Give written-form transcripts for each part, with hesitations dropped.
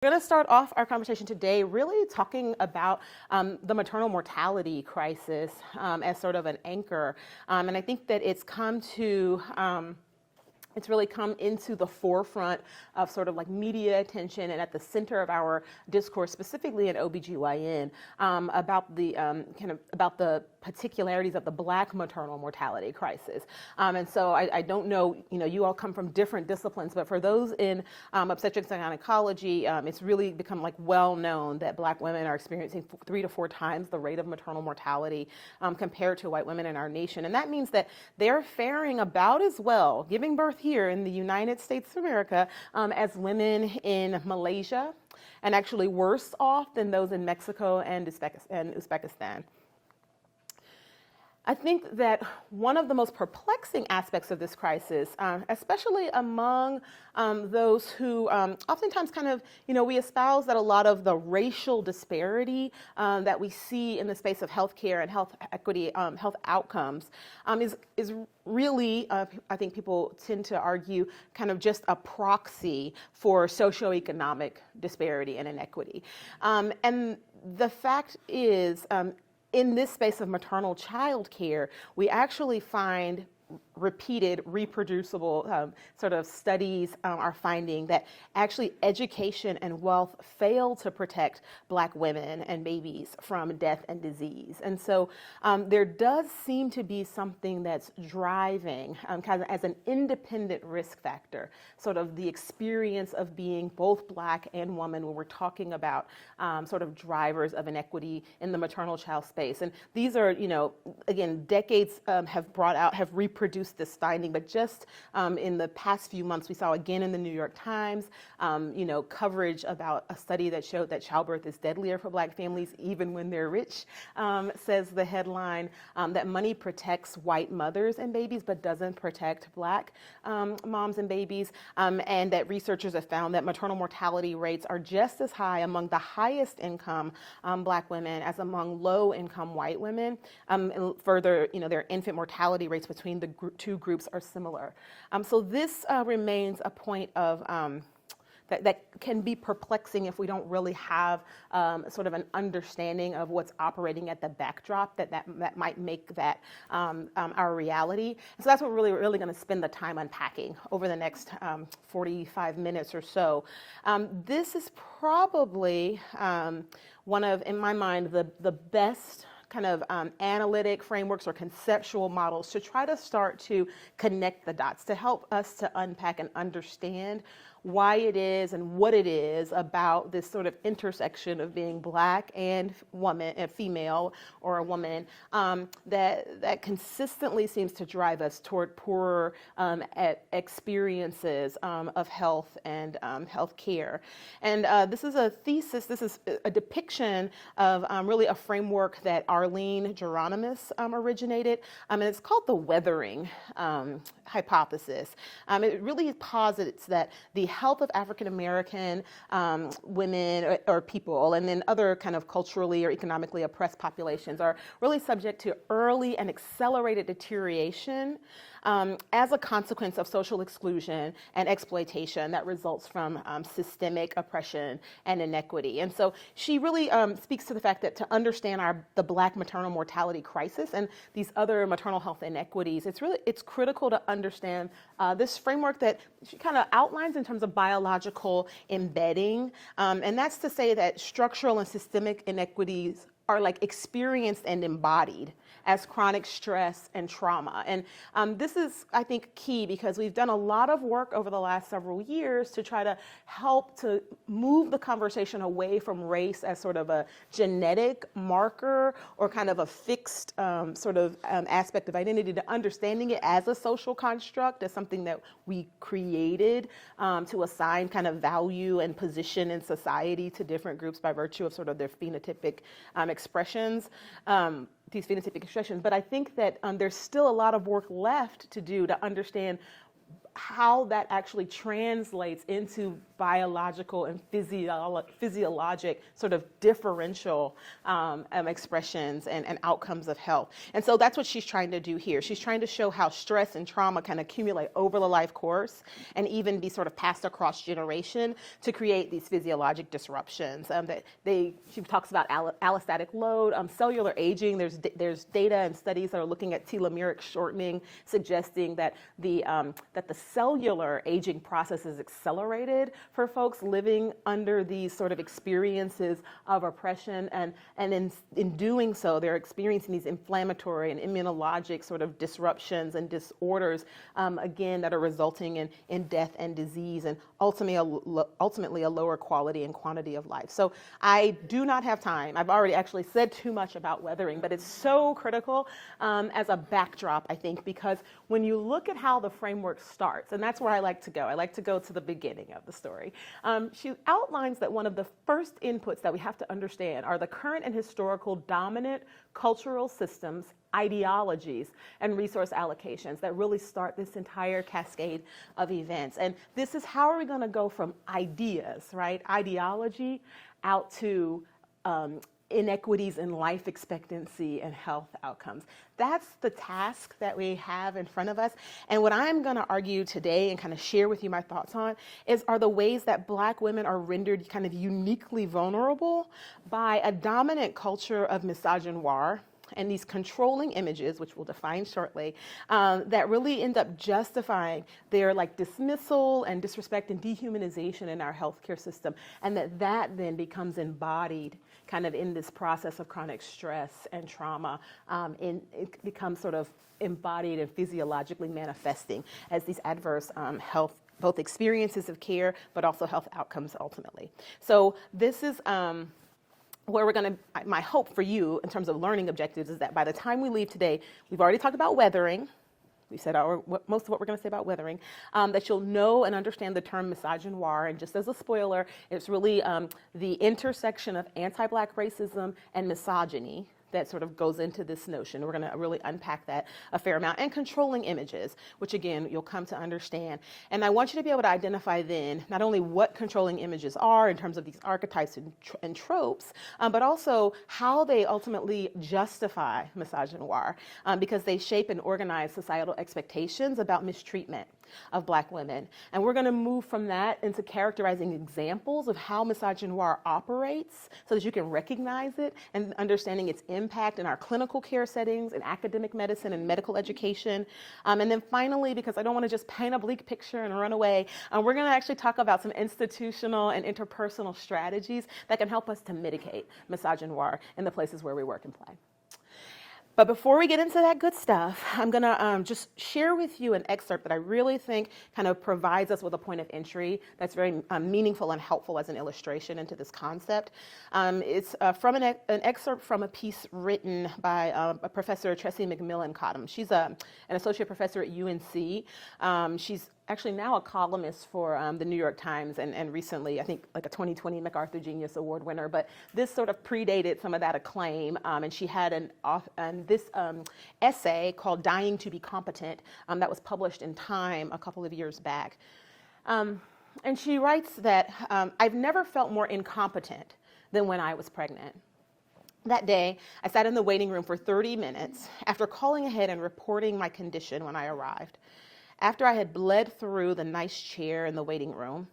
We're going to start off our conversation today really talking about the maternal mortality crisis as sort of an anchor. And I think that it's really come into the forefront of sort of like media attention and at the center of our discourse, specifically in OBGYN, about the particularities of the Black maternal mortality crisis. And so I don't know, you all come from different disciplines, but for those in obstetrics and gynecology, it's really become like well known that Black women are experiencing 3 to 4 times the rate of maternal mortality compared to white women in our nation. And that means that they're faring about as well, giving birth here in the United States of America, as women in Malaysia, and actually worse off than those in Mexico and Uzbekistan. I think that one of the most perplexing aspects of this crisis, especially among those who oftentimes we espouse that a lot of the racial disparity that we see in the space of healthcare and health equity, health outcomes, is really, I think people tend to argue, kind of just a proxy for socioeconomic disparity and inequity. And the fact is, in this space of maternal child care, we actually find repeated, reproducible sort of studies are finding that actually education and wealth fail to protect Black women and babies from death and disease. And so there does seem to be something that's driving kind of as an independent risk factor, sort of the experience of being both Black and woman when we're talking about sort of drivers of inequity in the maternal child space. And these are, again, decades have reproduced this finding, but just in the past few months, we saw again in the New York Times, coverage about a study that showed that childbirth is deadlier for Black families, even when they're rich, says the headline, that money protects white mothers and babies, but doesn't protect Black moms and babies, and that researchers have found that maternal mortality rates are just as high among the highest income Black women as among low income white women. And further, their infant mortality rates between the two groups are similar. So this remains a point of that can be perplexing if we don't really have sort of an understanding of what's operating at the backdrop that might make that our reality. And so that's what we're really going to spend the time unpacking over the next 45 minutes or so. This is probably one of, in my mind, the best kind of analytic frameworks or conceptual models to try to start to connect the dots, to help us to unpack and understand why it is and what it is about this sort of intersection of being Black and woman, and female or a woman, that consistently seems to drive us toward poorer experiences of health and health care. And this is a thesis, this is a depiction of really a framework that Arlene Geronimus originated, and it's called the weathering hypothesis. It really posits that the health of African American women or people, and then other kind of culturally or economically oppressed populations, are really subject to early and accelerated deterioration as a consequence of social exclusion and exploitation that results from systemic oppression and inequity. And so she really speaks to the fact that to understand the Black maternal mortality crisis and these other maternal health inequities, it's critical to understand this framework that she kind of outlines in terms of biological embedding. And that's to say that structural and systemic inequities are like experienced and embodied as chronic stress and trauma. And this is, I think, key because we've done a lot of work over the last several years to try to help to move the conversation away from race as sort of a genetic marker or kind of a fixed aspect of identity, to understanding it as a social construct, as something that we created to assign kind of value and position in society to different groups by virtue of sort of their phenotypic expressions. These phenotypic expressions, but I think that there's still a lot of work left to do to understand how that actually translates into biological and physiologic sort of differential expressions and outcomes of health. And so that's what she's trying to do here. She's trying to show how stress and trauma can accumulate over the life course and even be sort of passed across generation to create these physiologic disruptions. She talks about allostatic load, cellular aging. There's data and studies that are looking at telomeric shortening, suggesting that the cellular aging process is accelerated for folks living under these sort of experiences of oppression, and in doing so, they're experiencing these inflammatory and immunologic sort of disruptions and disorders, again, that are resulting in death and disease, and ultimately a lower quality and quantity of life. So I do not have time. I've already actually said too much about weathering, but it's so critical as a backdrop, I think, because when you look at how the framework starts, and that's where I like to go. I like to go to the beginning of the story. She outlines that one of the first inputs that we have to understand are the current and historical dominant cultural systems, ideologies, and resource allocations that really start this entire cascade of events. And this is how are we going to go from ideas, right, ideology, out to inequities in life expectancy and health outcomes. That's the task that we have in front of us. And what I'm going to argue today and kind of share with you my thoughts on are the ways that Black women are rendered kind of uniquely vulnerable by a dominant culture of misogynoir and these controlling images, which we'll define shortly, that really end up justifying their dismissal and disrespect and dehumanization in our healthcare system, and that then becomes embodied kind of in this process of chronic stress and trauma. It becomes sort of embodied and physiologically manifesting as these adverse health, both experiences of care, but also health outcomes ultimately. So this is where my hope for you in terms of learning objectives is that by the time we leave today, we've already talked about weathering. We said most of what we're going to say about weathering, that you'll know and understand the term misogynoir. And just as a spoiler, it's really the intersection of anti-Black racism and misogyny that sort of goes into this notion. We're going to really unpack that a fair amount. And controlling images, which again, you'll come to understand. And I want you to be able to identify then not only what controlling images are in terms of these archetypes and tropes, but also how they ultimately justify misogynoir, because they shape and organize societal expectations about mistreatment of Black women. And we're going to move from that into characterizing examples of how misogynoir operates so that you can recognize it and understanding its impact in our clinical care settings, in academic medicine and medical education. And then finally, because I don't want to just paint a bleak picture and run away, we're going to actually talk about some institutional and interpersonal strategies that can help us to mitigate misogynoir in the places where we work and play. But before we get into that good stuff, I'm going to just share with you an excerpt that I really think kind of provides us with a point of entry that's very meaningful and helpful as an illustration into this concept. It's from an excerpt from a piece written by Professor Tressie McMillan Cottom. She's an associate professor at UNC. She's actually now a columnist for the New York Times, and recently, I think, like a 2020 MacArthur Genius Award winner. But this sort of predated some of that acclaim, and she had this essay called "Dying to be Competent" that was published in Time a couple of years back. And she writes that, "I've never felt more incompetent than when I was pregnant. That day, I sat in the waiting room for 30 minutes after calling ahead and reporting my condition when I arrived. After I had bled through the nice chair in the waiting room,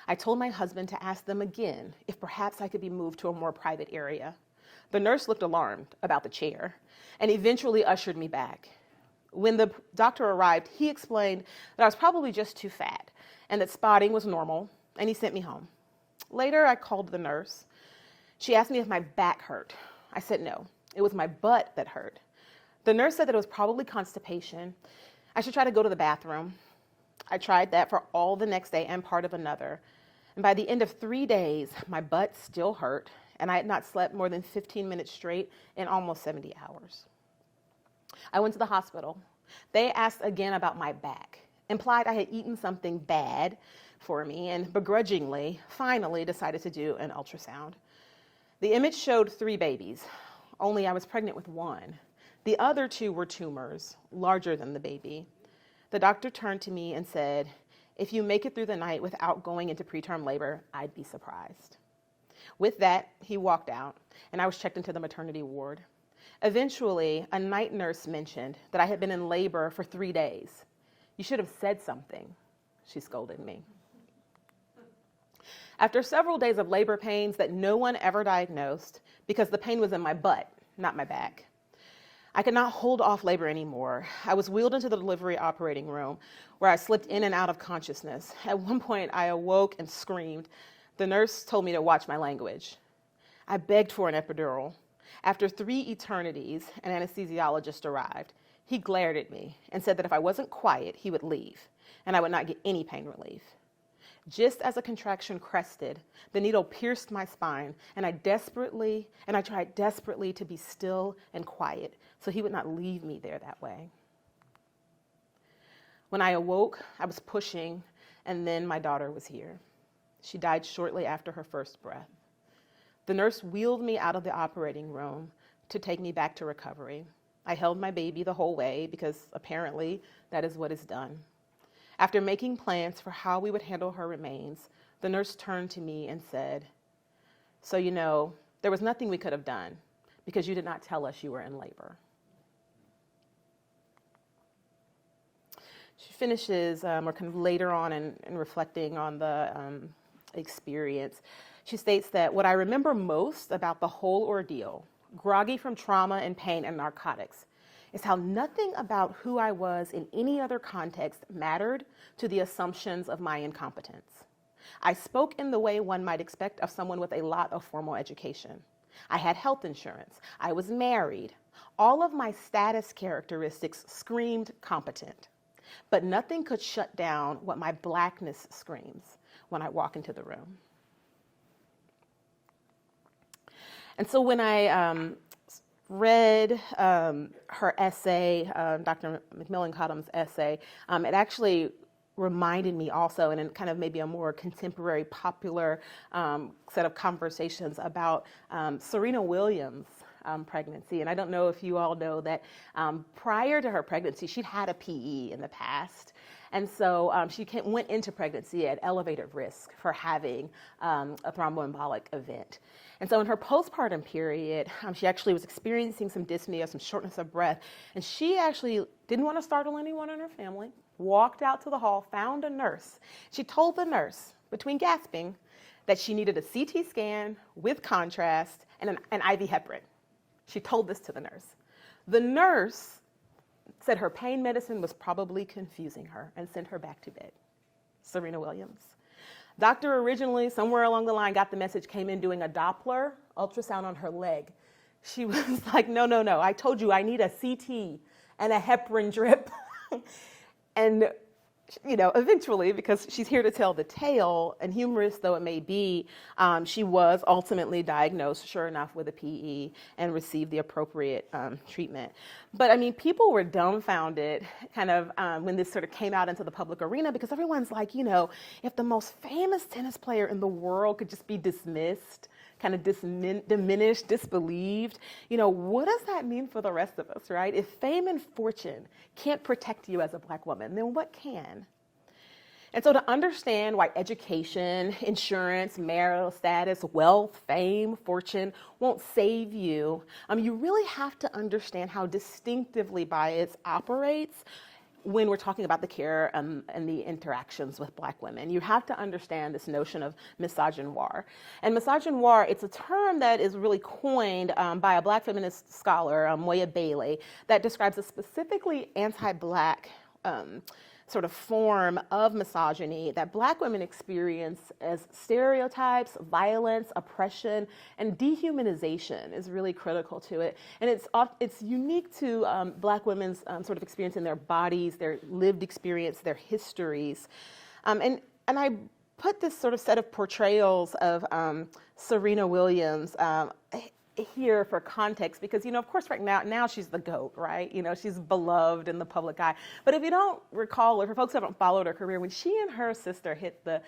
I told my husband to ask them again if perhaps I could be moved to a more private area. The nurse looked alarmed about the chair and eventually ushered me back. When the doctor arrived, he explained that I was probably just too fat and that spotting was normal, and he sent me home. Later, I called the nurse. She asked me if my back hurt. I said no, it was my butt that hurt. The nurse said that it was probably constipation. I should try to go to the bathroom. I tried that for all the next day and part of another. And by the end of 3 days, my butt still hurt, and I had not slept more than 15 minutes straight in almost 70 hours. I went to the hospital. They asked again about my back, implied I had eaten something bad for me, and begrudgingly, finally decided to do an ultrasound. The image showed 3 babies, only I was pregnant with 1. The other 2 were tumors, larger than the baby. The doctor turned to me and said, "If you make it through the night without going into preterm labor, I'd be surprised." With that, he walked out, and I was checked into the maternity ward. Eventually, a night nurse mentioned that I had been in labor for 3 days. "You should have said something," she scolded me. After several days of labor pains that no one ever diagnosed, because the pain was in my butt, not my back, I could not hold off labor anymore. I was wheeled into the delivery operating room, where I slipped in and out of consciousness. At one point, I awoke and screamed. The nurse told me to watch my language. I begged for an epidural. After 3 eternities, an anesthesiologist arrived. He glared at me and said that if I wasn't quiet, he would leave, and I would not get any pain relief. Just as a contraction crested, the needle pierced my spine, and I tried desperately to be still and quiet so he would not leave me there that way. When I awoke, I was pushing, and then my daughter was here. She died shortly after her first breath. The nurse wheeled me out of the operating room to take me back to recovery. I held my baby the whole way because apparently that is what is done. After making plans for how we would handle her remains, the nurse turned to me and said, "So you know, there was nothing we could have done because you did not tell us you were in labor." She finishes, or kind of later on in reflecting on the experience, she states that what I remember most about the whole ordeal, groggy from trauma and pain and narcotics, is how nothing about who I was in any other context mattered to the assumptions of my incompetence. I spoke in the way one might expect of someone with a lot of formal education. I had health insurance. I was married. All of my status characteristics screamed competent, but nothing could shut down what my blackness screams when I walk into the room. And so when I read her essay, Dr. Macmillan Cottom's essay, it actually reminded me also, and in kind of maybe a more contemporary, popular set of conversations about Serena Williams' pregnancy. And I don't know if you all know that prior to her pregnancy, she'd had a PE in the past. And so she went into pregnancy at elevated risk for having a thromboembolic event. And so in her postpartum period, she actually was experiencing some dyspnea, some shortness of breath. And she actually didn't want to startle anyone in her family, walked out to the hall, found a nurse. She told the nurse, between gasping, that she needed a CT scan with contrast and an IV heparin. She told this to the nurse. The nurse said her pain medicine was probably confusing her and sent her back to bed. Serena Williams. Doctor originally, somewhere along the line, got the message, came in doing a Doppler ultrasound on her leg. She was like, no, I told you I need a CT and a heparin drip. And, you know, eventually, because she's here to tell the tale, and humorous though it may be, she was ultimately diagnosed, sure enough, with a PE and received the appropriate treatment. But I mean, people were dumbfounded kind of when this sort of came out into the public arena, because everyone's like, you know, if the most famous tennis player in the world could just be dismissed, kind of diminished, disbelieved, you know, what does that mean for the rest of us, right? If fame and fortune can't protect you as a Black woman, then what can? And so to understand why education, insurance, marital status, wealth, fame, fortune won't save you, you really have to understand how distinctively bias operates when we're talking about the care and the interactions with Black women. You have to understand this notion of misogynoir. And misogynoir, it's a term that is really coined by a Black feminist scholar, Moya Bailey, that describes a specifically anti-Black sort of form of misogyny that Black women experience as stereotypes, violence, oppression, and dehumanization is really critical to it. And it's unique to Black women's sort of experience in their bodies, their lived experience, their histories. And I put this sort of set of portrayals of Serena Williams here for context because, of course, right now she's the GOAT, right? She's beloved in the public eye. But if you don't recall, or for folks who haven't followed her career, when she and her sister hit the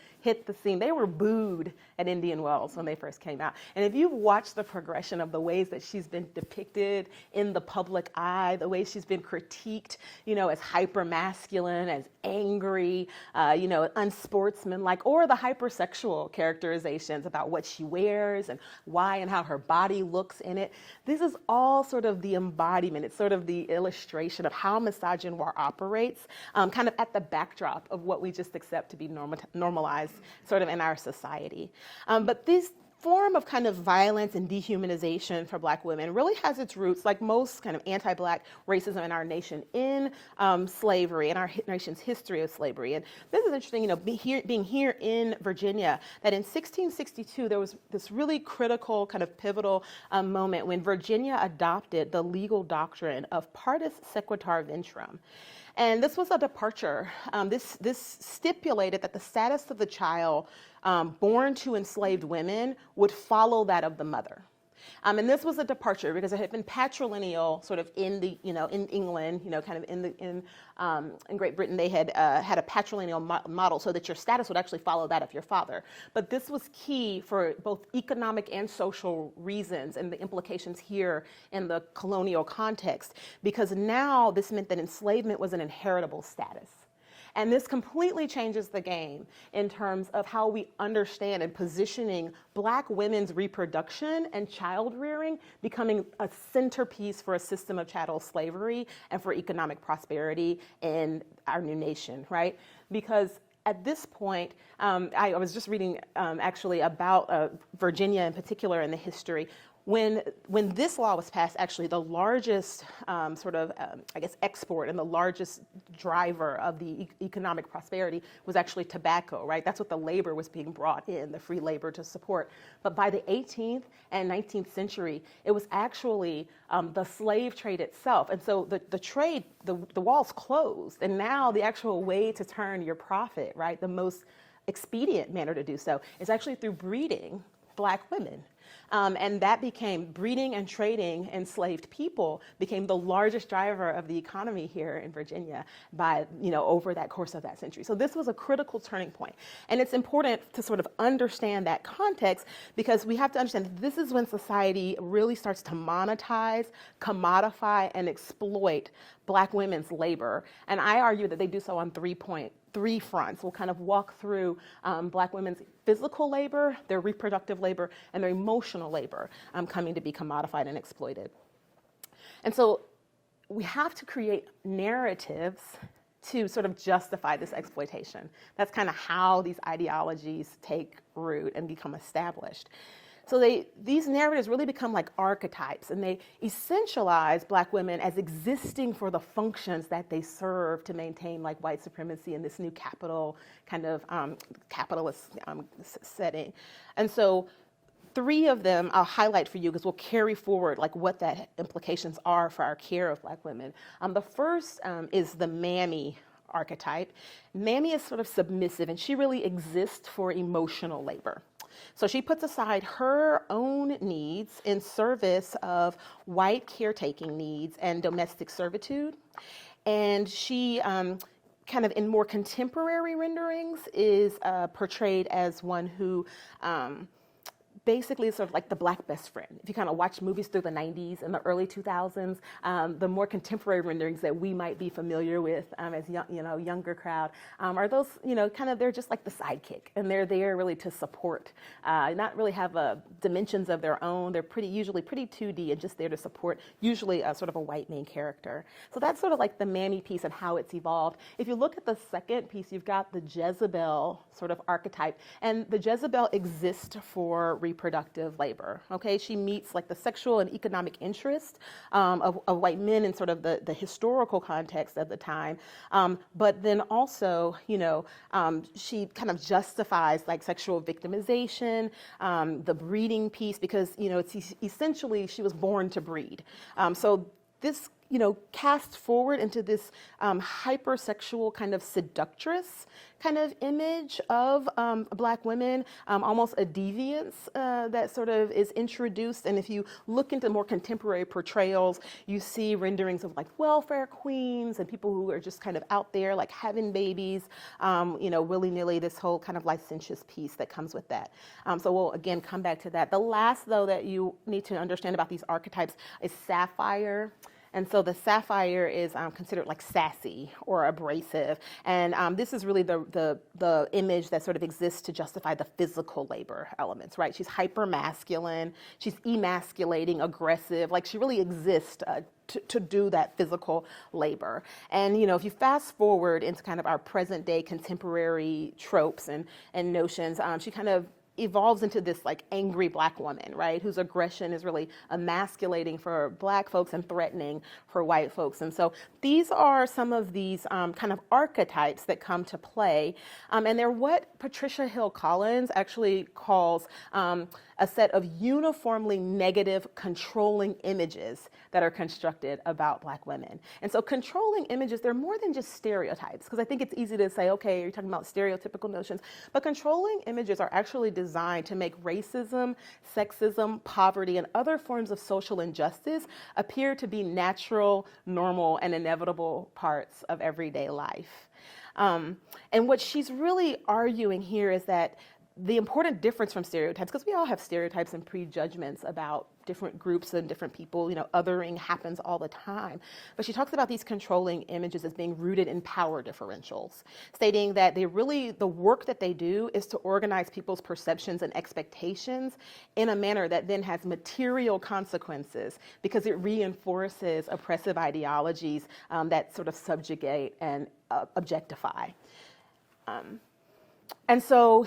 scene, they were booed at Indian Wells when they first came out. And if you've watched the progression of the ways that she's been depicted in the public eye, the way she's been critiqued, as hyper-masculine, as angry, unsportsmanlike, or the hypersexual characterizations about what she wears and why and how her body looks in it. This is all sort of the embodiment. It's sort of the illustration of how misogynoir operates, kind of at the backdrop of what we just accept to be normalized sort of in our society. But this form of kind of violence and dehumanization for Black women really has its roots, like most kind of anti-Black racism in our nation, in slavery, in our nation's history of slavery. And this is interesting, being here in Virginia, that in 1662, there was this really critical kind of pivotal moment when Virginia adopted the legal doctrine of partus sequitur ventrum. And this was a departure. This stipulated that the status of the child born to enslaved women would follow that of the mother. And this was a departure because it had been patrilineal sort of in the, in England, kind of in Great Britain, they had had a patrilineal model so that your status would actually follow that of your father. But this was key for both economic and social reasons and the implications here in the colonial context, because now this meant that enslavement was an inheritable status. And this completely changes the game in terms of how we understand and positioning Black women's reproduction and child rearing becoming a centerpiece for a system of chattel slavery and for economic prosperity in our new nation, right? Because at this point, I was just reading actually about Virginia in particular in the history. When this law was passed, actually the largest export and the largest driver of the economic prosperity was actually tobacco, right? That's what the labor was being brought in, the free labor to support. But by the 18th and 19th century, it was actually the slave trade itself. And so the trade, the walls closed, and now the actual way to turn your profit, right, the most expedient manner to do so is actually through breeding Black women. And that became, breeding and trading enslaved people became the largest driver of the economy here in Virginia by, over that course of that century. So this was a critical turning point. And it's important to sort of understand that context because we have to understand that this is when society really starts to monetize, commodify, and exploit Black women's labor. And I argue that they do so on three fronts. We'll kind of walk through Black women's physical labor, their reproductive labor, and their emotional labor coming to be commodified and exploited. And so we have to create narratives to sort of justify this exploitation. That's kind of how these ideologies take root and become established. So these narratives really become like archetypes, and they essentialize Black women as existing for the functions that they serve to maintain like white supremacy in this new capital kind of capitalist setting. And so 3 of them I'll highlight for you because we'll carry forward like what that implications are for our care of Black women. The first is the mammy archetype. Mammy is sort of submissive, and she really exists for emotional labor. So she puts aside her own needs in service of white caretaking needs and domestic servitude. And she kind of in more contemporary renderings is portrayed as one who basically sort of like the Black best friend. If you kind of watch movies through the 90s and the early 2000s, the more contemporary renderings that we might be familiar with as younger crowd are those, kind of, they're just like the sidekick, and they're there really to support, not really have dimensions of their own. They're usually pretty 2D and just there to support, usually sort of a white main character. So that's sort of like the mammy piece and how it's evolved. If you look at the second piece, you've got the Jezebel sort of archetype, and the Jezebel exists for reproductive labor. Okay, she meets like the sexual and economic interest of white men in sort of the historical context of the time, but then also, she kind of justifies like sexual victimization, the breeding piece, because it's essentially she was born to breed. So this cast forward into this hypersexual kind of seductress kind of image of Black women, almost a deviance that sort of is introduced. And if you look into more contemporary portrayals, you see renderings of like welfare queens and people who are just kind of out there like having babies, willy-nilly, this whole kind of licentious piece that comes with that. So we'll again come back to that. The last though that you need to understand about these archetypes is sapphire. And so the sapphire is considered like sassy or abrasive. And this is really the image that sort of exists to justify the physical labor elements, right? She's hyper masculine, she's emasculating, aggressive, like she really exists to do that physical labor. And, if you fast forward into kind of our present day contemporary tropes and notions, she kind of evolves into this like angry Black woman, right, whose aggression is really emasculating for Black folks and threatening for white folks. And so these are some of these kind of archetypes that come to play, and they're what Patricia Hill Collins actually calls a set of uniformly negative controlling images that are constructed about Black women. And so controlling images, they're more than just stereotypes, because I think it's easy to say, okay, you're talking about stereotypical notions, but controlling images are actually designed to make racism, sexism, poverty, and other forms of social injustice appear to be natural, normal, and inevitable parts of everyday life. And what she's really arguing here is that the important difference from stereotypes, because we all have stereotypes and prejudgments about different groups and different people, othering happens all the time. But she talks about these controlling images as being rooted in power differentials, stating that the work that they do is to organize people's perceptions and expectations in a manner that then has material consequences because it reinforces oppressive ideologies that sort of subjugate and objectify. And so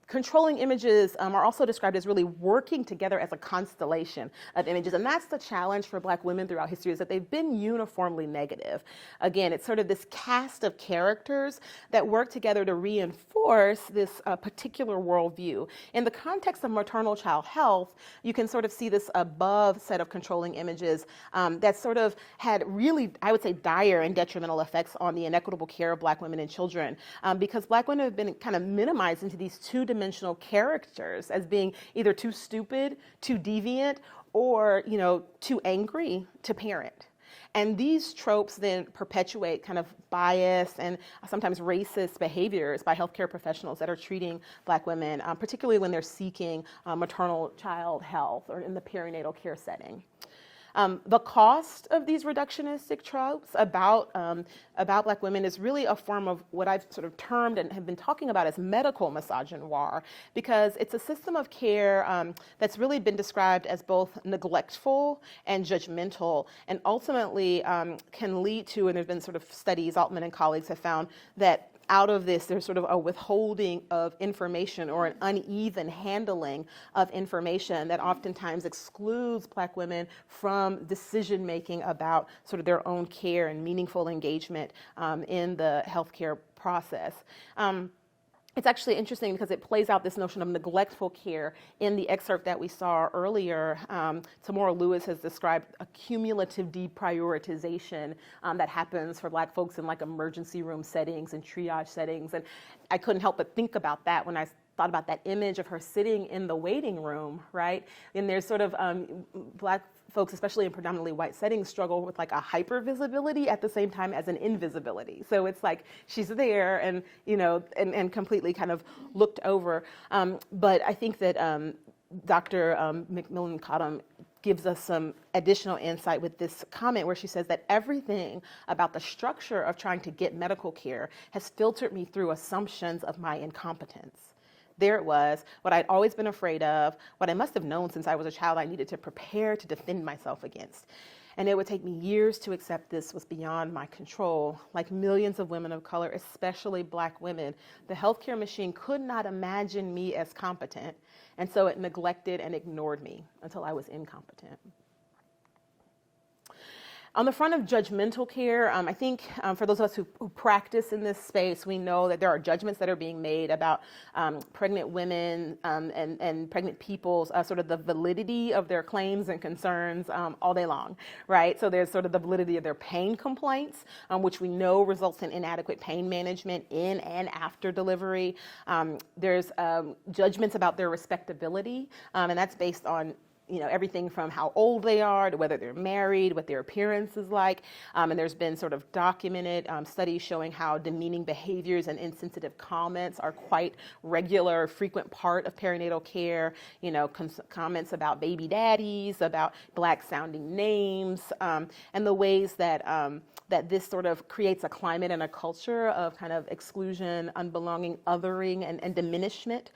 controlling images are also described as really working together as a constellation of images. And that's the challenge for Black women throughout history, is that they've been uniformly negative. Again, it's sort of this cast of characters that work together to reinforce this particular worldview. In the context of maternal child health, you can sort of see this above set of controlling images that sort of had really, I would say, dire and detrimental effects on the inequitable care of Black women and children, because Black women have been kind of minimized into these two-dimensional characters as being either too stupid, too deviant, or, too angry to parent. And these tropes then perpetuate kind of bias and sometimes racist behaviors by healthcare professionals that are treating Black women, particularly when they're seeking maternal child health or in the perinatal care setting. The cost of these reductionistic tropes about Black women is really a form of what I've sort of termed and have been talking about as medical misogynoir, because it's a system of care that's really been described as both neglectful and judgmental, and ultimately can lead to, and there's been sort of studies, Altman and colleagues have found that out of this, there's sort of a withholding of information or an uneven handling of information that oftentimes excludes Black women from decision-making about sort of their own care and meaningful engagement in the healthcare process. It's actually interesting because it plays out this notion of neglectful care in the excerpt that we saw earlier. Tamora Lewis has described a cumulative deprioritization that happens for Black folks in like emergency room settings and triage settings. And I couldn't help but think about that when I thought about that image of her sitting in the waiting room, right? And there's sort of Black folks, especially in predominantly white settings, struggle with like a hypervisibility at the same time as an invisibility. So it's like she's there and, and completely kind of looked over. But I think that Dr. McMillan Cottom gives us some additional insight with this comment where she says that everything about the structure of trying to get medical care has filtered me through assumptions of my incompetence. There it was, what I'd always been afraid of, what I must have known since I was a child I needed to prepare to defend myself against. And it would take me years to accept this was beyond my control. Like millions of women of color, especially Black women, the healthcare machine could not imagine me as competent, and so it neglected and ignored me until I was incompetent. On the front of judgmental care, I think for those of us who practice in this space, we know that there are judgments that are being made about pregnant women and pregnant people's sort of the validity of their claims and concerns all day long, right? So there's sort of the validity of their pain complaints, which we know results in inadequate pain management in and after delivery. There's judgments about their respectability, and that's based on everything from how old they are to whether they're married, what their appearance is like. And there's been sort of documented studies showing how demeaning behaviors and insensitive comments are quite regular, frequent part of perinatal care. Comments about baby daddies, about Black sounding names, and the ways that that this sort of creates a climate and a culture of kind of exclusion, unbelonging, othering, and diminishment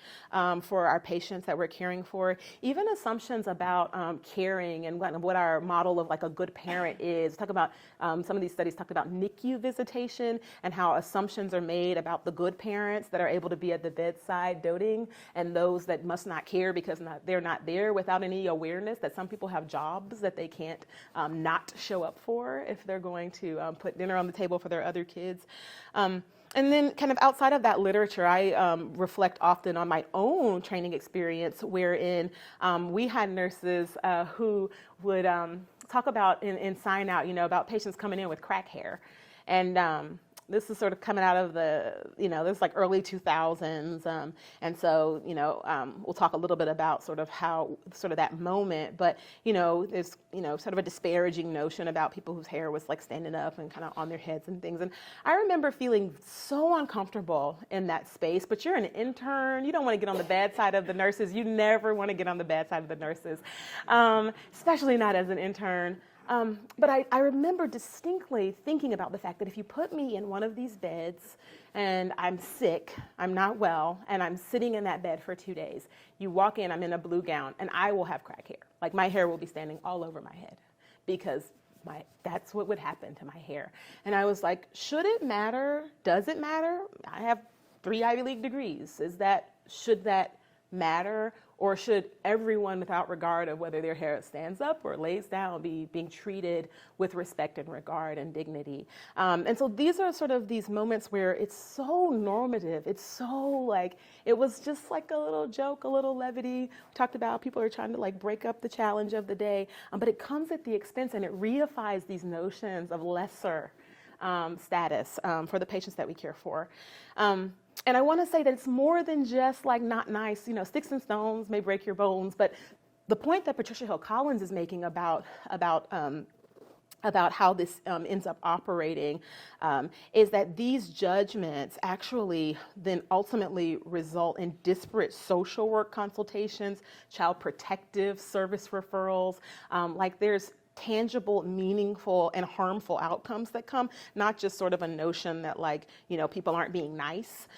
for our patients that we're caring for. Even assumptions about caring and what our model of like a good parent is. Talk about some of these studies talk about NICU visitation and how assumptions are made about the good parents that are able to be at the bedside doting, and those that must not care because they're not there, without any awareness that some people have jobs that they can't not show up for if they're going to put dinner on the table for their other kids. And then kind of outside of that literature, I reflect often on my own training experience, wherein we had nurses who would talk about in sign out, about patients coming in with crack hair. And this is sort of coming out of this like early 2000s. And so, we'll talk a little bit about sort of how, sort of that moment, but, there's, sort of a disparaging notion about people whose hair was like standing up and kind of on their heads and things. And I remember feeling so uncomfortable in that space, but you're an intern. You don't want to get on the bad side of the nurses. You never want to get on the bad side of the nurses, especially not as an intern. But I remember distinctly thinking about the fact that if you put me in one of these beds and I'm sick, I'm not well, and I'm sitting in that bed for 2 days, you walk in, I'm in a blue gown, and I will have crack hair. Like my hair will be standing all over my head because that's what would happen to my hair. And I was like, should it matter? Does it matter? I have 3 Ivy League degrees. Should that matter? Or should everyone, without regard of whether their hair stands up or lays down, be being treated with respect and regard and dignity? And so these are sort of these moments where it's so normative. It's so like, it was just like a little joke, a little levity. We talked about people are trying to like break up the challenge of the day, but it comes at the expense and it reifies these notions of lesser status for the patients that we care for. And I want to say that it's more than just like not nice, sticks and stones may break your bones, but the point that Patricia Hill Collins is making about how this ends up operating is that these judgments actually then ultimately result in disparate social work consultations, child protective service referrals, like there's tangible, meaningful, and harmful outcomes that come, not just sort of a notion that like, people aren't being nice.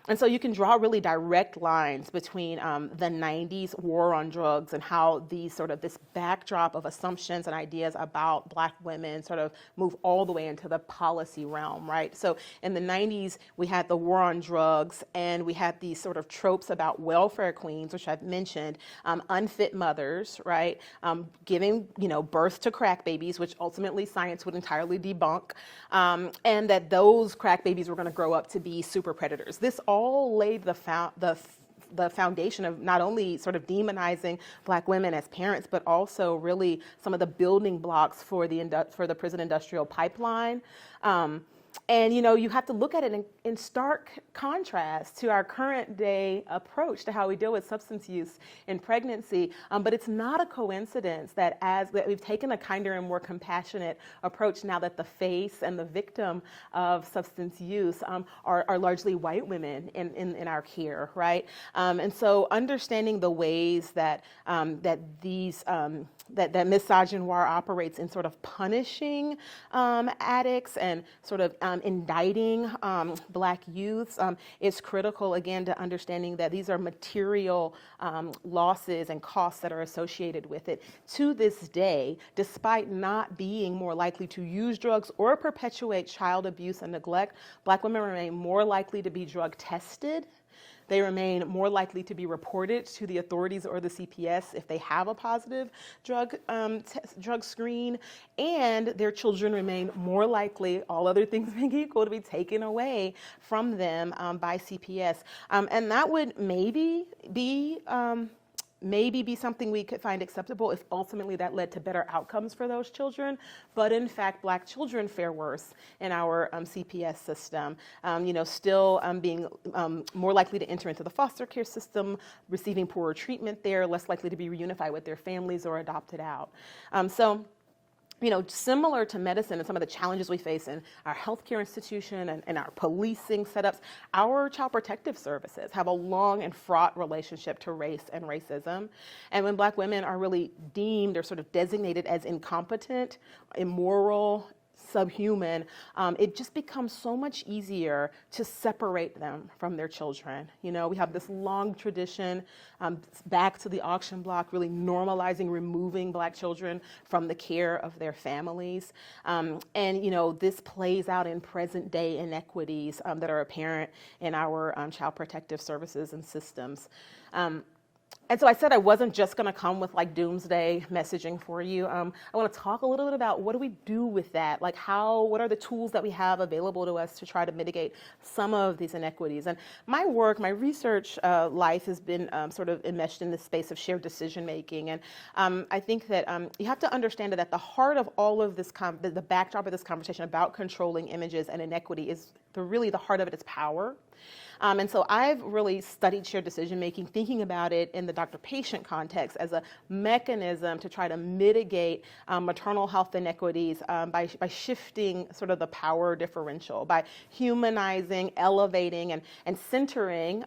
And so you can draw really direct lines between the 90s war on drugs and how this backdrop of assumptions and ideas about Black women sort of move all the way into the policy realm, right? So in the 90s, we had the war on drugs, and we had these sort of tropes about welfare queens, which I've mentioned, unfit mothers, right? Giving, birth to crack babies, which ultimately science would entirely debunk, and that those crack babies were going to grow up to be super predators. This all laid the foundation of not only sort of demonizing Black women as parents, but also really some of the building blocks for the prison industrial pipeline. And, you have to look at it in stark contrast to our current day approach to how we deal with substance use in pregnancy. But it's not a coincidence that that we've taken a kinder and more compassionate approach now that the face and the victim of substance use are largely white women in our care, right? And so understanding the ways that that Misogynoir operates in sort of punishing addicts and sort of indicting Black youths is critical, again, to understanding that these are material losses and costs that are associated with it. To this day, despite not being more likely to use drugs or perpetuate child abuse and neglect, Black women remain more likely to be drug tested They remain more likely to be reported to the authorities or the CPS if they have a positive drug screen, and their children remain more likely, all other things being equal, to be taken away from them by CPS. And that would maybe be something we could find acceptable if ultimately that led to better outcomes for those children. But in fact, Black children fare worse in our CPS system, still being more likely to enter into the foster care system, receiving poorer treatment there, less likely to be reunified with their families or adopted out. Similar to medicine and some of the challenges we face in our healthcare institution and our policing setups, our child protective services have a long and fraught relationship to race and racism. And when Black women are really deemed or sort of designated as incompetent, immoral, subhuman, it just becomes so much easier to separate them from their children. We have this long tradition back to the auction block, really normalizing removing Black children from the care of their families. This plays out in present day inequities that are apparent in our child protective services and systems. And so I said I wasn't just going to come with like doomsday messaging for you. I want to talk a little bit about what do we do with that? Like what are the tools that we have available to us to try to mitigate some of these inequities? And my research life has been sort of enmeshed in this space of shared decision making. And I think that you have to understand that at the heart of all of this, the backdrop of this conversation about controlling images and inequity is really the heart of it is power. And so I've really studied shared decision-making, thinking about it in the doctor-patient context as a mechanism to try to mitigate maternal health inequities by shifting sort of the power differential, by humanizing, elevating, and centering,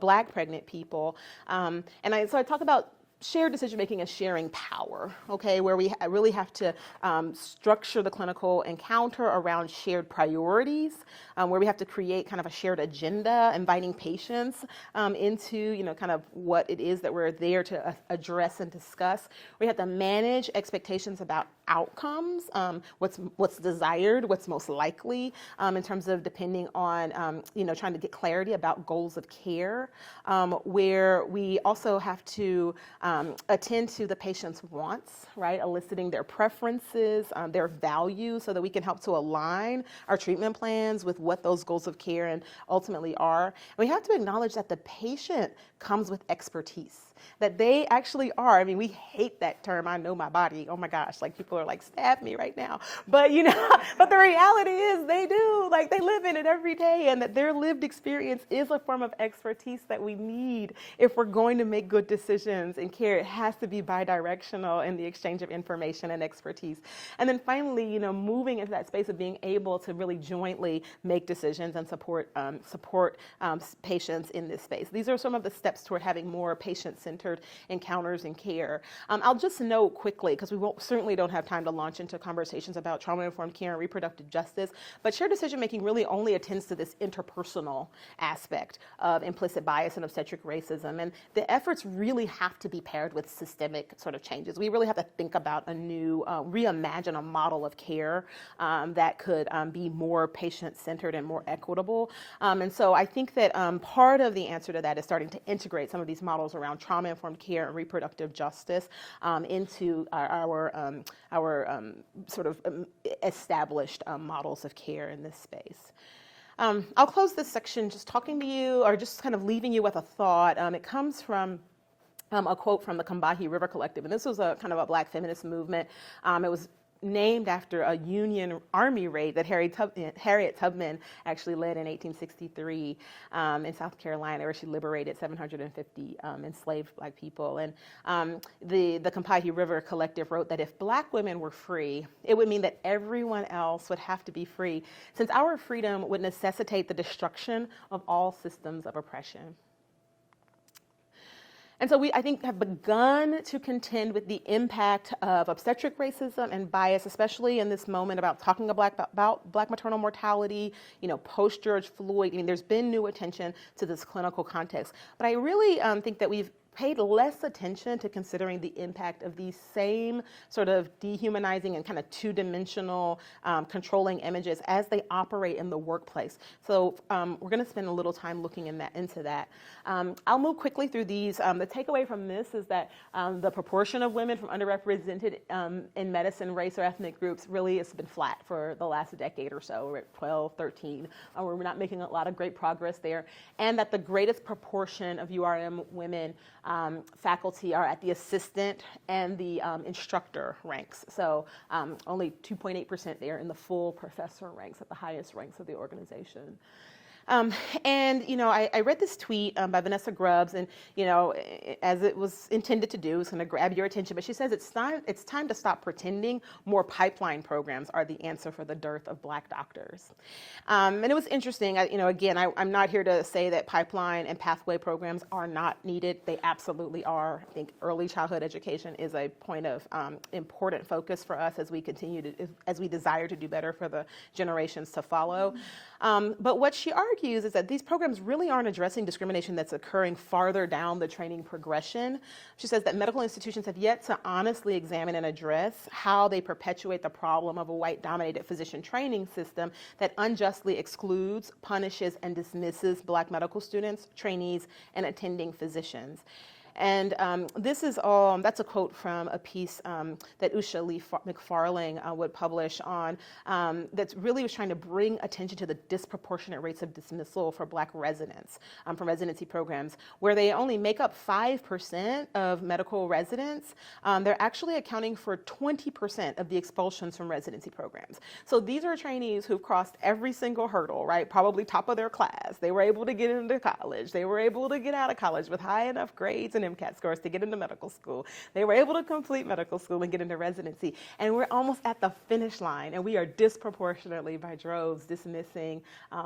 Black pregnant people. So I talk about shared decision-making and sharing power, okay, where we really have to structure the clinical encounter around shared priorities, where we have to create kind of a shared agenda, inviting patients into, kind of what it is that we're there to address and discuss. We have to manage expectations about outcomes, what's desired, what's most likely, in terms of depending on, trying to get clarity about goals of care, where we also have to attend to the patient's wants, right? Eliciting their preferences, their values, so that we can help to align our treatment plans with what those goals of care and ultimately are. And we have to acknowledge that the patient comes with expertise, that they actually are. I mean, we hate that term, I know my body. Oh my gosh, like people are like, stab me right now. But, but the reality is they do, like they live in it every day, and that their lived experience is a form of expertise that we need if we're going to make good decisions in care. It has to be bi-directional in the exchange of information and expertise. And then finally, moving into that space of being able to really jointly make decisions and support patients in this space. These are some of the steps toward having more patient-centered encounters in care. I'll just note quickly, because we certainly don't have time to launch into conversations about trauma-informed care and reproductive justice, but shared decision-making really only attends to this interpersonal aspect of implicit bias and obstetric racism. And the efforts really have to be paired with systemic sort of changes. We really have to think about a new, reimagine a model of care that could be more patient-centered and more equitable. And so I think that part of the answer to that is starting to integrate some of these models around trauma-informed care and reproductive justice into our sort of established models of care in this space. I'll close this section just talking to you, or just kind of leaving you with a thought. It comes from a quote from the Combahee River Collective, and this was a kind of a Black feminist movement. It was named after a Union Army raid that Harriet Tubman actually led in 1863 in South Carolina, where she liberated 750 enslaved Black people. And the Combahee River Collective wrote that if Black women were free, it would mean that everyone else would have to be free, since our freedom would necessitate the destruction of all systems of oppression. And so we, I think, have begun to contend with the impact of obstetric racism and bias, especially in this moment about talking about Black maternal mortality, post George Floyd. I mean, there's been new attention to this clinical context. But I really think that we've paid less attention to considering the impact of these same sort of dehumanizing and kind of two-dimensional controlling images as they operate in the workplace. So we're going to spend a little time looking into that. I'll move quickly through these. The takeaway from this is that the proportion of women from underrepresented in medicine, race, or ethnic groups really has been flat for the last decade or so. We're at 12, 13. We're not making a lot of great progress there. And that the greatest proportion of URM women faculty are at the assistant and the instructor ranks. So only 2.8% there in the full professor ranks, at the highest ranks of the organization. And, you know, I read this tweet by Vanessa Grubbs, and, you know, as it was intended to do, it's going to grab your attention, but she says it's time to stop pretending more pipeline programs are the answer for the dearth of Black doctors. And it was interesting, you know, again, I'm not here to say that pipeline and pathway programs are not needed. They absolutely are. I think early childhood education is a point of important focus for us as we as we desire to do better for the generations to follow. But what she argues is that these programs really aren't addressing discrimination that's occurring farther down the training progression. She says that medical institutions have yet to honestly examine and address how they perpetuate the problem of a white-dominated physician training system that unjustly excludes, punishes, and dismisses Black medical students, trainees, and attending physicians. And this is all, that's a quote from a piece that Usha Lee McFarling would publish on, that really was trying to bring attention to the disproportionate rates of dismissal for Black residents from residency programs, where they only make up 5% of medical residents. They're actually accounting for 20% of the expulsions from residency programs. So these are trainees who've crossed every single hurdle, right? Probably top of their class. They were able to get into college. They were able to get out of college with high enough grades and MCAT scores to get into medical school. They were able to complete medical school and get into residency. And we're almost at the finish line, and we are disproportionately by droves dismissing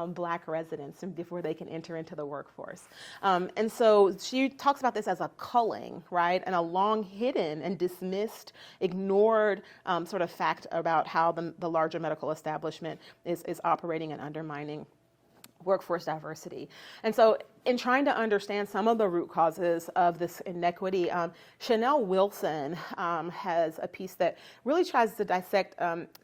Black residents before they can enter into the workforce. And so she talks about this as a culling, right? And a long hidden and dismissed, ignored sort of fact about how the larger medical establishment is operating and undermining workforce diversity. And so in trying to understand some of the root causes of this inequity, Chanel Wilson has a piece that really tries to dissect,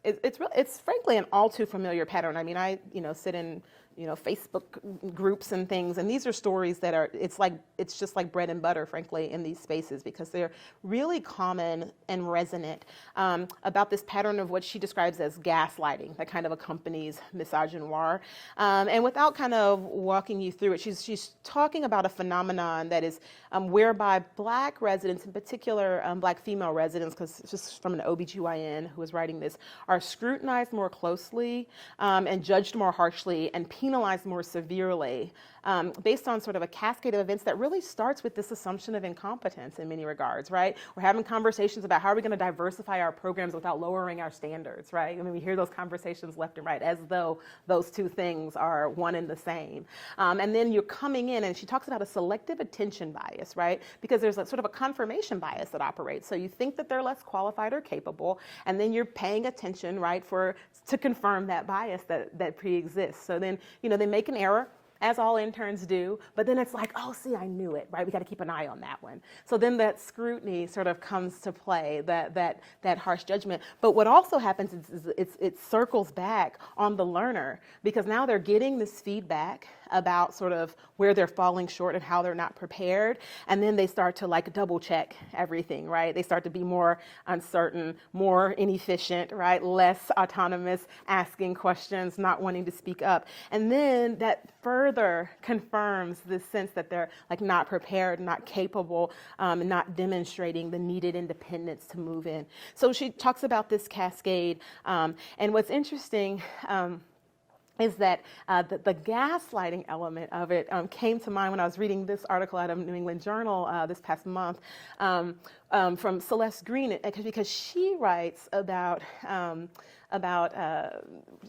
it's frankly an all too familiar pattern. I mean, I sit in Facebook groups and things, and these are stories that are, it's just like bread and butter, frankly, in these spaces, because they're really common and resonant about this pattern of what she describes as gaslighting that kind of accompanies misogynoir. And without kind of walking you through it, she's talking about a phenomenon that is whereby Black residents, in particular Black female residents, because it's just from an OBGYN who was writing this, are scrutinized more closely and judged more harshly and penalized more severely based on sort of a cascade of events that really starts with this assumption of incompetence in many regards, right? We're having conversations about how are we going to diversify our programs without lowering our standards, right? I mean, we hear those conversations left and right as though those two things are one and the same. And then you're coming in, and she talks about a selective attention bias, right? Because there's a sort of a confirmation bias that operates. So you think that they're less qualified or capable, and then you're paying attention, right, to confirm that bias that pre-exists. So then, they make an error, as all interns do, but then it's like, oh, see, I knew it, right? We got to keep an eye on that one. So then that scrutiny sort of comes to play, that harsh judgment. But what also happens is it circles back on the learner, because now they're getting this feedback about sort of where they're falling short and how they're not prepared. And then they start to double check everything, right? They start to be more uncertain, more inefficient, right? Less autonomous, asking questions, not wanting to speak up. And then that further confirms this sense that they're not prepared, not capable, not demonstrating the needed independence to move in. So she talks about this cascade. And what's interesting, is that the gaslighting element of it came to mind when I was reading this article out of New England Journal this past month from Celeste Green, because she writes about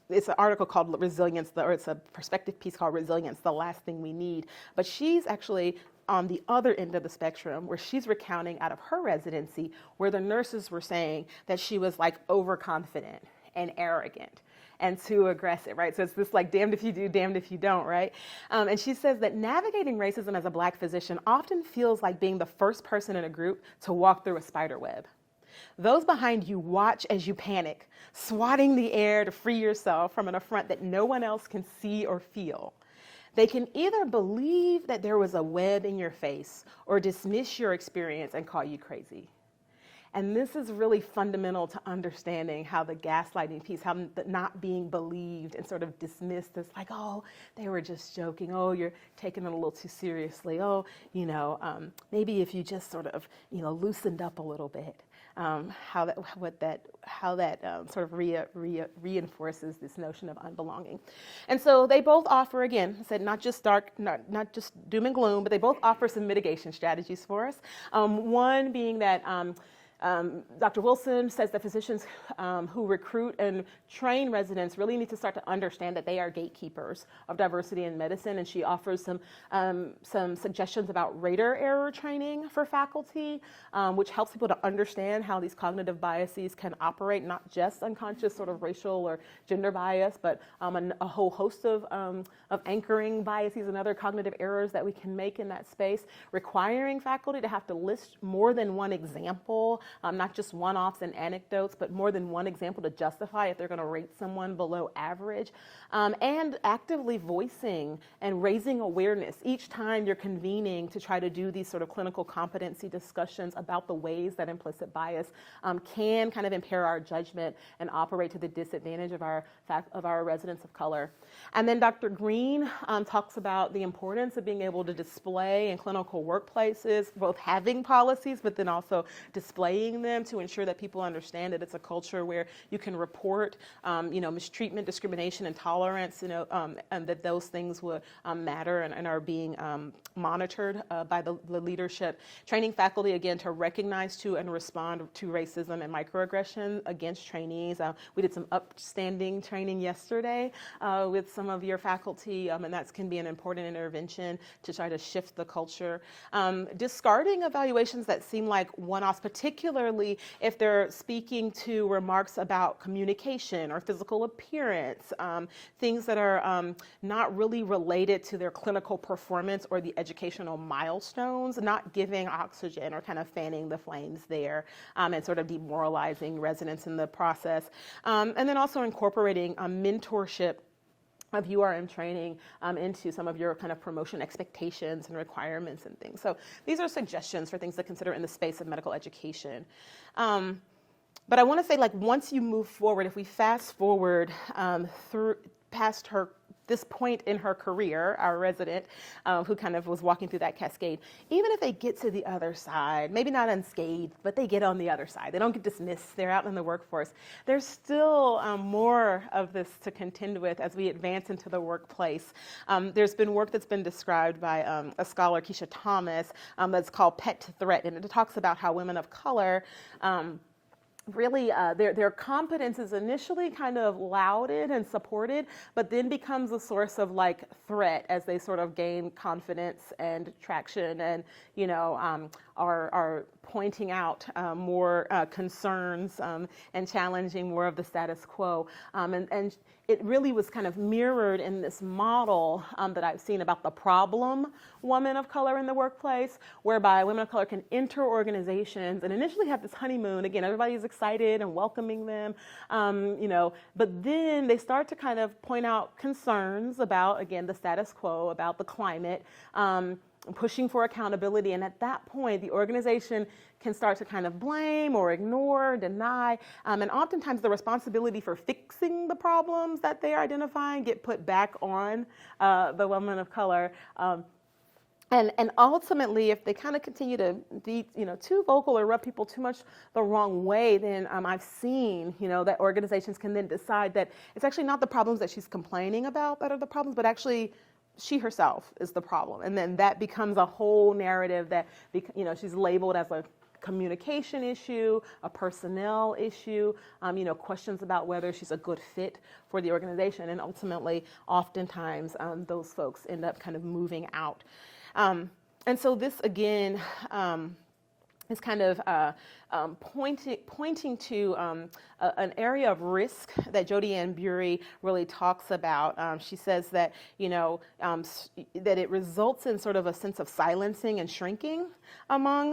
it's an article called Resilience, or it's a perspective piece called Resilience, the Last Thing We Need. But she's actually on the other end of the spectrum, where she's recounting out of her residency where the nurses were saying that she was overconfident and arrogant. and too aggressive, right? So it's this like damned if you do, damned if you don't, right? And she says that navigating racism as a Black physician often feels like being the first person in a group to walk through a spider web. Those behind you watch as you panic, swatting the air to free yourself from an affront that no one else can see or feel. They can either believe that there was a web in your face or dismiss your experience and call you crazy. And this is really fundamental to understanding how the gaslighting piece, how the not being believed and sort of dismissed as like, oh, they were just joking. Oh, you're taking it a little too seriously. Oh, maybe if you just sort of, loosened up a little bit. How that sort of reinforces this notion of unbelonging. And so they both offer, again, said not just not just doom and gloom, but they both offer some mitigation strategies for us. One being that Dr. Wilson says that physicians who recruit and train residents really need to start to understand that they are gatekeepers of diversity in medicine, and she offers some suggestions about rater error training for faculty, which helps people to understand how these cognitive biases can operate, not just unconscious sort of racial or gender bias, but a whole host of anchoring biases and other cognitive errors that we can make in that space, requiring faculty to have to list more than one example, not just one-offs and anecdotes, but more than one example to justify if they're going to rate someone below average, and actively voicing and raising awareness each time you're convening to try to do these sort of clinical competency discussions about the ways that implicit bias can kind of impair our judgment and operate to the disadvantage of our residents of color. And then Dr. Green talks about the importance of being able to display in clinical workplaces, both having policies, but then also displaying them to ensure that people understand that it's a culture where you can report, mistreatment, discrimination, and tolerance, and that those things will matter and are being monitored by the leadership. Training faculty, again, to recognize to and respond to racism and microaggression against trainees. We did some upstanding training yesterday with some of your faculty, and that can be an important intervention to try to shift the culture. Discarding evaluations that seem like one-offs, particularly if they're speaking to remarks about communication or physical appearance, things that are not really related to their clinical performance or the educational milestones, not giving oxygen or kind of fanning the flames there, and sort of demoralizing residents in the process. And then also incorporating mentorship of URM training into some of your kind of promotion expectations and requirements and things. So these are suggestions for things to consider in the space of medical education. But I want to say, like, once you move forward, if we fast forward through past this point in her career, our resident who kind of was walking through that cascade, even if they get to the other side, maybe not unscathed, but they get on the other side, they don't get dismissed, they're out in the workforce, there's still more of this to contend with as we advance into the workplace. There's been work that's been described by a scholar, Keisha Thomas, that's called Pet to Threat, and it talks about how women of color really their competence is initially kind of lauded and supported, but then becomes a source of like threat as they sort of gain confidence and traction and, are pointing out more concerns and challenging more of the status quo. And it really was kind of mirrored in this model that I've seen about the problem woman of color in the workplace, whereby women of color can enter organizations and initially have this honeymoon. Again, everybody's excited and welcoming them, but then they start to kind of point out concerns about, again, the status quo, about the climate, pushing for accountability. And at that point, the organization can start to kind of blame or ignore, deny, and oftentimes the responsibility for fixing the problems that they're identifying get put back on the woman of color. And ultimately, if they kind of continue to be, too vocal or rub people too much the wrong way, then I've seen, that organizations can then decide that it's actually not the problems that she's complaining about that are the problems, but actually she herself is the problem. And then that becomes a whole narrative that, she's labeled as a communication issue, a personnel issue, questions about whether she's a good fit for the organization. And ultimately, oftentimes, those folks end up kind of moving out. And so this, again, is kind of pointing to an area of risk that Jodi Ann Burey really talks about. She says that, that it results in sort of a sense of silencing and shrinking among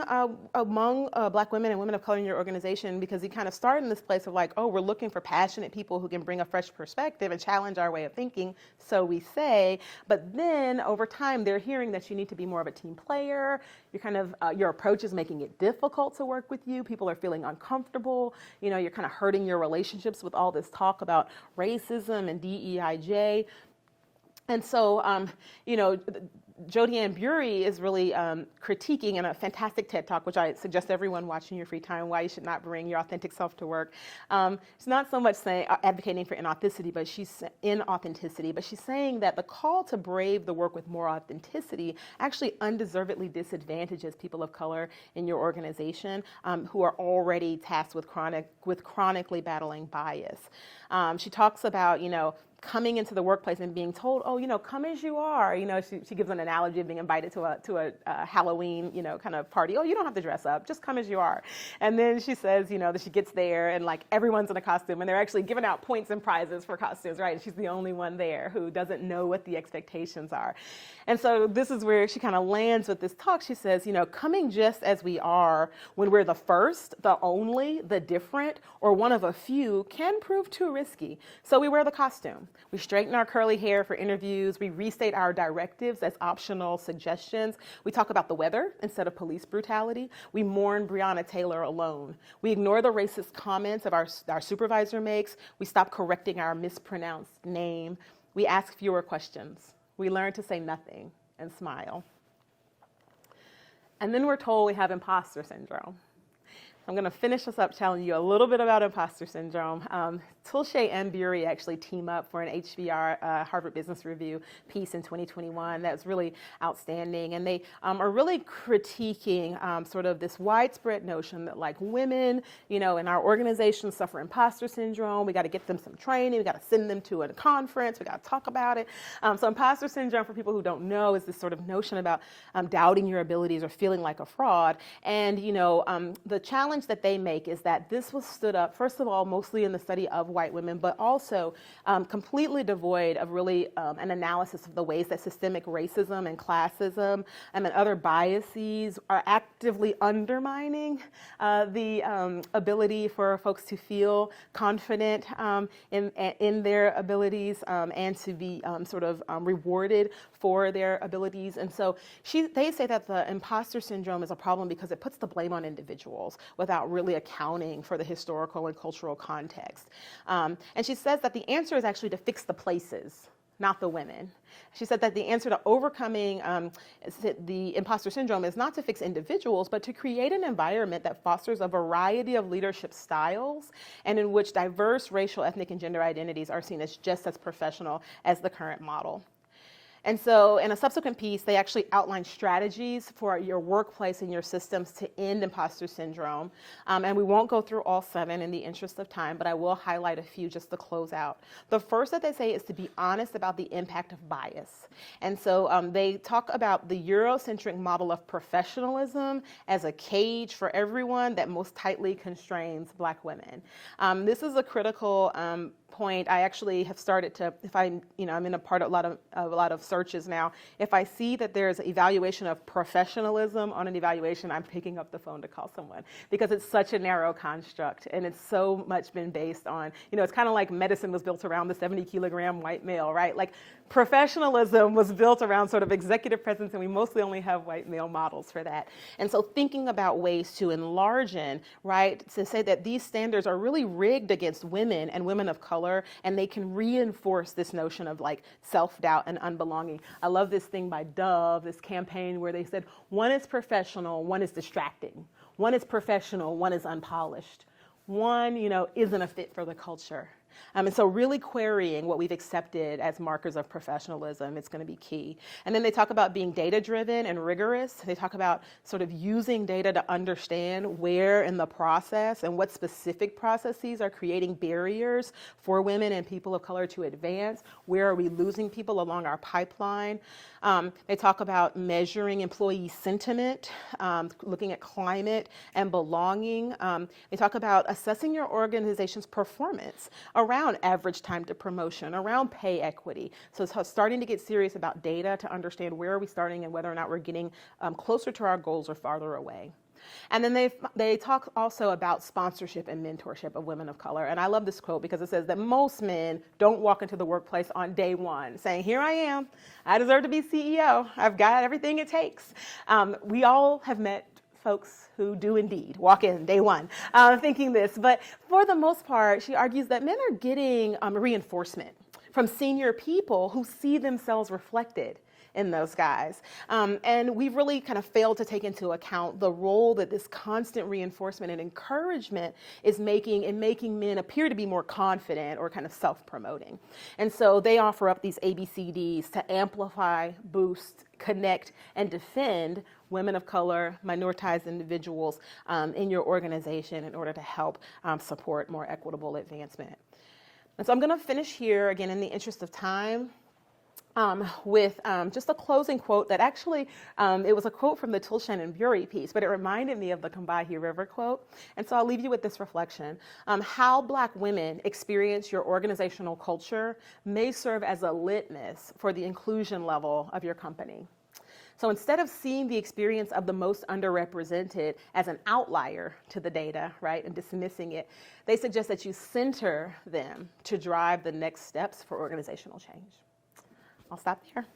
Black women and women of color in your organization, because you kind of start in this place of like, oh, we're looking for passionate people who can bring a fresh perspective and challenge our way of thinking, so we say. But then over time, they're hearing that you need to be more of a team player. You're kind of, your approach is making it difficult to work with you. People are feeling uncomfortable. You're kind of hurting your relationships with all this talk about racism and DEIJ. And so, Jodi Ann Burey is really critiquing in a fantastic TED Talk, which I suggest everyone watch in your free time, why you should not bring your authentic self to work. It's not so much saying advocating for inauthenticity, but she's saying that the call to brave the work with more authenticity actually undeservedly disadvantages people of color in your organization who are already tasked with chronically battling bias. She talks about, coming into the workplace and being told, oh, come as you are. She gives an analogy of being invited to a Halloween, kind of party. Oh, you don't have to dress up, just come as you are. And then she says, that she gets there and like everyone's in a costume and they're actually giving out points and prizes for costumes, right? And she's the only one there who doesn't know what the expectations are. And so this is where she kind of lands with this talk. She says, coming just as we are when we're the first, the only, the different, or one of a few can prove too risky. So we wear the costume. We straighten our curly hair for interviews. We restate our directives as optional suggestions. We talk about the weather instead of police brutality. We mourn Breonna Taylor alone. We ignore the racist comments our supervisor makes. We stop correcting our mispronounced name. We ask fewer questions. We learn to say nothing and smile. And then we're told we have imposter syndrome. I'm going to finish this up telling you a little bit about imposter syndrome. Tulshay and Burey actually team up for an HBR Harvard Business Review piece in 2021 that's really outstanding. And they are really critiquing sort of this widespread notion that like women, in our organizations suffer imposter syndrome. We got to get them some training. We got to send them to a conference. We got to talk about it. So imposter syndrome, for people who don't know, is this sort of notion about doubting your abilities or feeling like a fraud. And, the challenge that they make is that this was stood up, first of all, mostly in the study of white women, but also completely devoid of really an analysis of the ways that systemic racism and classism and other biases are actively undermining the ability for folks to feel confident in their abilities and to be sort of rewarded for their abilities. And so they say that the imposter syndrome is a problem because it puts the blame on individuals without really accounting for the historical and cultural context. And she says that the answer is actually to fix the places, not the women. She said that the answer to overcoming the imposter syndrome is not to fix individuals, but to create an environment that fosters a variety of leadership styles and in which diverse racial, ethnic, and gender identities are seen as just as professional as the current model. And so in a subsequent piece, they actually outline strategies for your workplace and your systems to end imposter syndrome. And we won't go through all 7 in the interest of time, but I will highlight a few just to close out. The first that they say is to be honest about the impact of bias. And so they talk about the Eurocentric model of professionalism as a cage for everyone that most tightly constrains Black women. This is a critical point. I actually have started to, if I'm in a lot of searches now. If I see that there's evaluation of professionalism on an evaluation, I'm picking up the phone to call someone because it's such a narrow construct and it's so much been based on, it's kind of like medicine was built around the 70-kilogram white male, right? Like professionalism was built around sort of executive presence, and we mostly only have white male models for that. And so thinking about ways to enlarge in, right, to say that these standards are really rigged against women and women of color, and they can reinforce this notion of like self-doubt and unbelonging. I love this thing by Dove, this campaign where they said, one is professional, one is distracting. One is professional, one is unpolished. One, isn't a fit for the culture. And so really querying what we've accepted as markers of professionalism is going to be key. And then they talk about being data-driven and rigorous. They talk about sort of using data to understand where in the process and what specific processes are creating barriers for women and people of color to advance. Where are we losing people along our pipeline? They talk about measuring employee sentiment, looking at climate and belonging. They talk about assessing your organization's performance around average time to promotion, around pay equity. So it's starting to get serious about data to understand where are we starting and whether or not we're getting closer to our goals or farther away. And then they talk also about sponsorship and mentorship of women of color. And I love this quote because it says that most men don't walk into the workplace on day one saying, here I am, I deserve to be CEO, I've got everything it takes. We all have met folks who do indeed walk in day one thinking this. But for the most part, she argues that men are getting reinforcement from senior people who see themselves reflected in those guys. And we've really kind of failed to take into account the role that this constant reinforcement and encouragement is making in making men appear to be more confident or kind of self-promoting. And so they offer up these ABCDs to amplify, boost, connect, and defend women of color, minoritized individuals in your organization in order to help support more equitable advancement. And so I'm going to finish here, again, in the interest of time, with just a closing quote that actually, it was a quote from the Tilshine and Bury piece, but it reminded me of the Combahee River quote. And so I'll leave you with this reflection. How Black women experience your organizational culture may serve as a litmus for the inclusion level of your company. So instead of seeing the experience of the most underrepresented as an outlier to the data, right, and dismissing it, they suggest that you center them to drive the next steps for organizational change. I'll stop there.